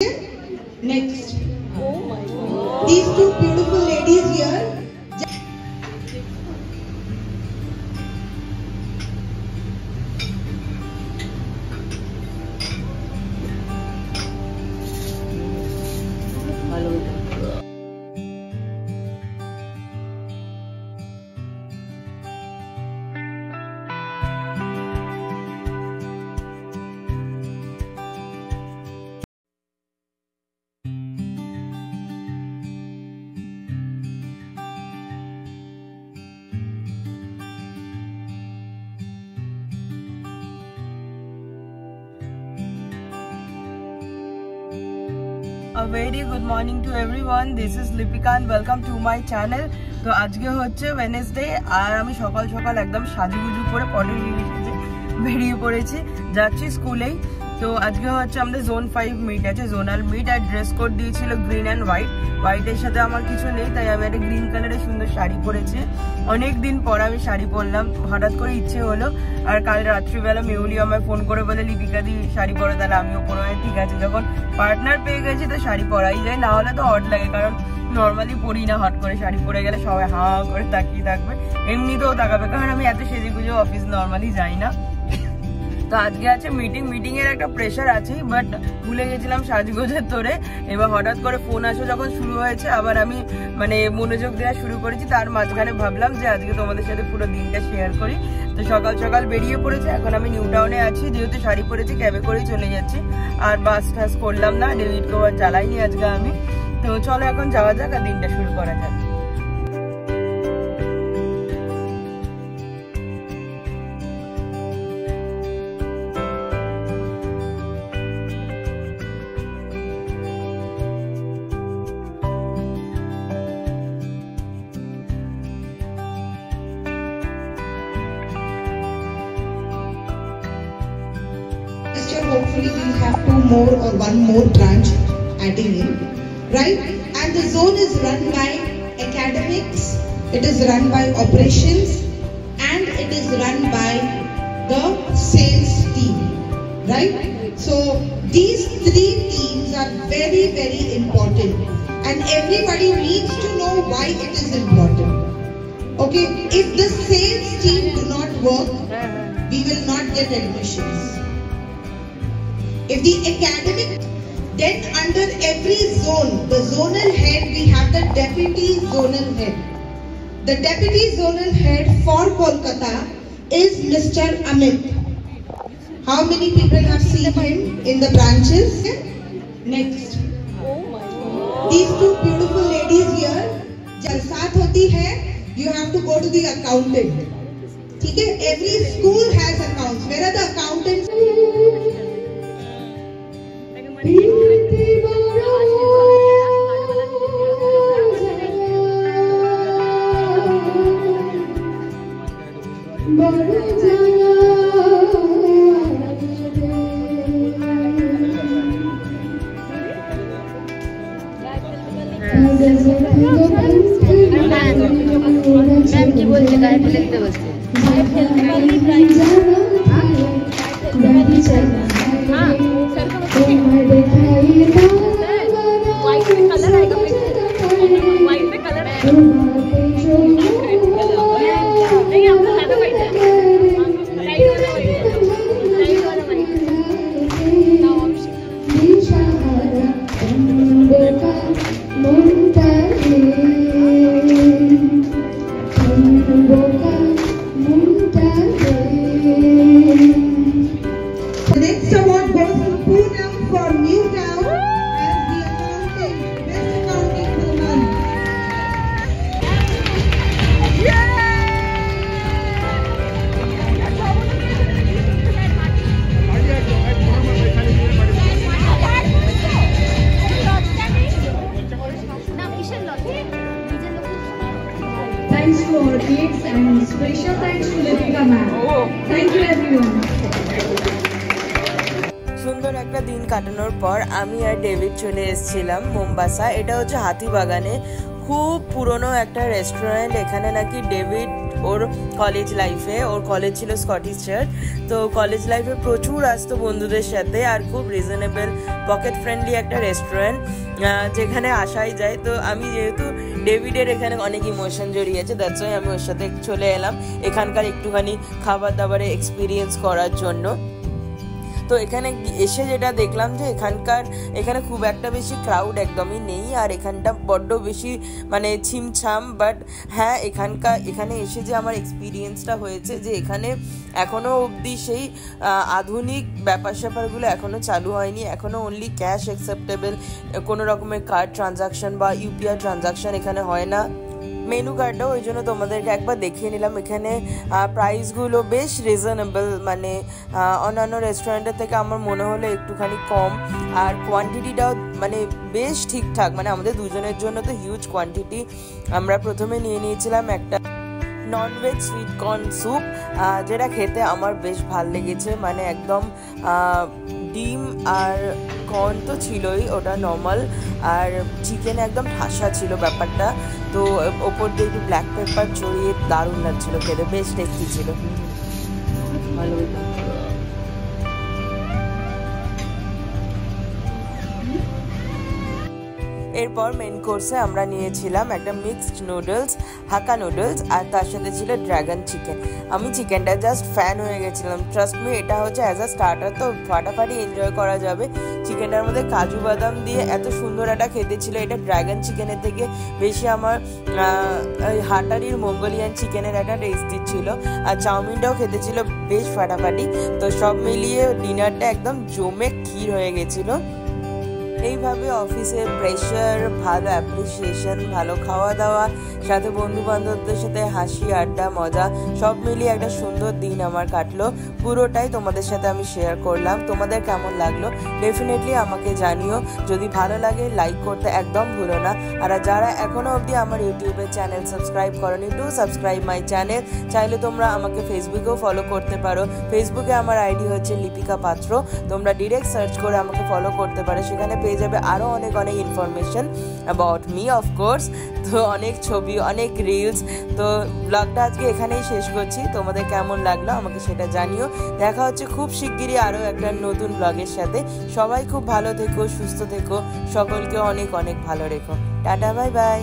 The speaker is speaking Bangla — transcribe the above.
Next. Oh my God. These two beautiful ladies here. A very good morning to everyone. This is Lipika and welcome to my channel. তো আজকে হচ্ছে ওয়েডনেসডে আর আমি সকাল সকাল একদম সাজুগুজু করে পটের সেজে বেরিয়ে পড়েছি, যাচ্ছি স্কুলেই। তো আজকে হচ্ছে আমাদের জোন 5 মিট আছে, জোনাল মিট, আর ড্রেস কোড দিয়েছিল গ্রিন অ্যান্ড হোয়াইট। হোয়াইটের সাথে আমার কিছু নেই, তাই আমি একটা গ্রিন কালারের সুন্দর শাড়ি পরেছি। অনেক দিন পর আমি শাড়ি পরলাম, হঠাৎ করে ইচ্ছে হলো। আর কাল রাত্রিবেলা মেহুলি আমায় ফোন করে বলে লিপিকা দি শাড়ি পরো, তাহলে আমিও পরো। ঠিক আছে, যখন পার্টনার পেয়ে গেছি তো শাড়ি পরাই যায়, না হলে তো অড লাগে, কারণ নর্মালি পরি না। হট করে শাড়ি পরে গেলে সবাই হাঁ করে তাকিয়ে থাকবে, এমনিতেও তাকাবে, কারণ আমি এত সেজে গুজে অফিস নর্মালি যাই না। তো আজকে আছে মিটিং এর একটা প্রেশার আছে, বাট ভুলে গেছিলাম সাজগোজের তোরে। এবার হঠাৎ করে ফোন আসা যখন শুরু হয়েছে, আবার আমি মানে মনোযোগ দেওয়া শুরু করেছি। তার মাঝখানে ভাবলাম যে আজকে তোমাদের সাথে পুরো দিনটা শেয়ার করি। তো সকাল সকাল বেরিয়ে পড়েছে, এখন আমি নিউ টাউনে আছি, যেহেতু শাড়ি পরেছি ক্যাবে করেই চলে যাচ্ছি। আর বাস টাস করলাম না, ডেভিড কভার চালাইনি আজকে আমি। তো চলো এখন যাওয়া যাক আর দিনটা শুরু করা যাক। Hopefully we'll have 2 more or 1 more branch adding in, right? And the zone is run by academics, it is run by operations, and it is run by the sales team, right? So these 3 teams are very, very important, and everybody needs to know why it is important. Okay, if the sales team do not work, we will not get admissions. If the academic, then under every zone, the zonal head, we have the deputy zonal head. The deputy zonal head for Kolkata is Mr. Amit. How many people have seen him in the branches? Next. These two beautiful ladies here, जब साथ होती है, you have to go to the accountant. ठीक है? Every school has accounts. Where are the accountants? Ma'am की बोलते गाय पे लिखते बसते Thanks to our kids and special thanks to Lipika ma'am. Thank you everyone. সুন্দর একটা দিন কাটানোর পর আমি আর ডেভিড চলে এসেছিলাম মোম্বাসা। এটা হচ্ছে হাতিবাগানে, খুব পুরনো একটা রেস্টুরেন্ট। এখানে নাকি ডেভিড ওর কলেজ লাইফে, ওর কলেজ ছিল স্কটিশ চার্চ, তো কলেজ লাইফে প্রচুর আসতো বন্ধুদের সাথে, আর খুব রিজনেবল পকেট ফ্রেন্ডলি একটা রেস্টুরেন্ট যেখানে আসাই যায়। তো আমি যেহেতু ডেভিডের এখানে অনেক ইমোশন জড়িয়েছে, দ্যাটস ওয়াই আমি ওর সাথে চলে এলাম এখানকার একটুখানি খাবার দাবারে এক্সপিরিয়েন্স করার জন্য। তো এখানে এসে যেটা দেখলাম যে এখানে খুব একটা বেশি ক্রাউড একদমই নেই, আর এখানটা বড্ড বেশি মানে ছিমছাম, বাট হ্যাঁ এখানে এসে যে আমার এক্সপিরিয়েন্সটা হয়েছে যে এখানে এখনও অবধি সেই আধুনিক ব্যাপার স্যাপারগুলো এখনও চালু হয়নি, এখনও অনলি ক্যাশ অ্যাকসেপ্টেবল, কোনো রকমের কার্ড ট্রানজাকশন বা ইউপিআই ট্রানজাকশন এখানে হয় না। মেনু কার্ডটাও ওই জন্য তোমাদেরকে একবার দেখিয়ে নিলাম। এখানে প্রাইসগুলো বেশ রিজনেবল, মানে অন্যান্য রেস্টুরেন্টের থেকে আমার মনে হলো একটুখানি কম, আর কোয়ান্টিটিটাও মানে বেশ ঠিকঠাক, মানে আমাদের দুজনের জন্য তো হিউজ কোয়ান্টিটি। আমরা প্রথমে নিয়ে নিয়েছিলাম একটা ননভেজ সুইট কর্ন স্যুপ, যেটা খেতে আমার বেশ ভাল লেগেছে, মানে একদম ডিম আর কর্ন তো ছিলই, ওটা নর্মাল, আর চিকেন একদম ঠাসা ছিল ব্যাপারটা, তো ওপর দিয়ে একটু ব্ল্যাক পেপার ছড়িয়ে দারুণ লাগছিল খেতে, বেশ টেস্টি ছিল, ভালো। এরপর মেন কোর্সে আমরা নিয়েছিলাম একটা মিক্সড নুডলস, হাক্কা নুডলস, আর তার সাথে ছিল ড্রাগন চিকেন। আমি চিকেনটা জাস্ট ফ্যান হয়ে গেছিলাম, ট্রাস্ট মি, এটা হচ্ছে অ্যাজ আ স্টার্টার তো ফাটাফাটি এনজয় করা যাবে। চিকেনটার মধ্যে কাজু বাদাম দিয়ে এত সুন্দর একটা খেতে ছিল, এটা ড্রাগন চিকেনের থেকে বেশি আমার হাটারির মঙ্গোলিয়ান চিকেনের একটা টেস্ট দিচ্ছিল, আর চাউমিনটাও খেতে ছিল বেশ ফাটাফাটি। তো সব মিলিয়ে ডিনারটা একদম জমে ক্ষীর হয়ে গেছিলো। এইভাবে অফিসের প্রেশার, ভালো অ্যাপ্রিসিয়েশন, ভালো খাওয়া দাওয়া, সাথে বন্ধু বান্ধবদের সাথে হাসি আড্ডা মজা সব মিলিয়ে একটা সুন্দর দিন আমার কাটলো। পুরোটাই তোমাদের সাথে আমি শেয়ার করলাম। তোমাদের কেমন লাগলো ডেফিনেটলি আমাকে জানিও। যদি ভালো লাগে লাইক করতে একদম ভুলো না, আর যারা এখনও অবধি আমার ইউটিউবের চ্যানেল সাবস্ক্রাইব করোনি, ডু সাবস্ক্রাইব মাই চ্যানেল। চাইলে তোমরা আমাকে ফেসবুকেও ফলো করতে পারো, ফেসবুকে আমার আইডি হচ্ছে লিপিকা পাত্র, তোমরা ডিরেক্ট সার্চ করে আমাকে ফলো করতে পারো, সেখানে পেয়ে যাবে আরও অনেক ইনফরমেশন অ্যাবাউট মি অফকোর্স, তো অনেক ছবি, অনেক রিলস। তো ব্লগটা আজকে এখানেই শেষ করছি, তোমাদের কেমন লাগলো আমাকে সেটা জানিও। দেখা হচ্ছে খুব শিগগিরই আরও একটা নতুন ব্লগের সাথে। সবাই খুব ভালো থেকো, সুস্থ থেকো, সকলকে অনেক অনেক ভালো রেখো। Tata, bye bye.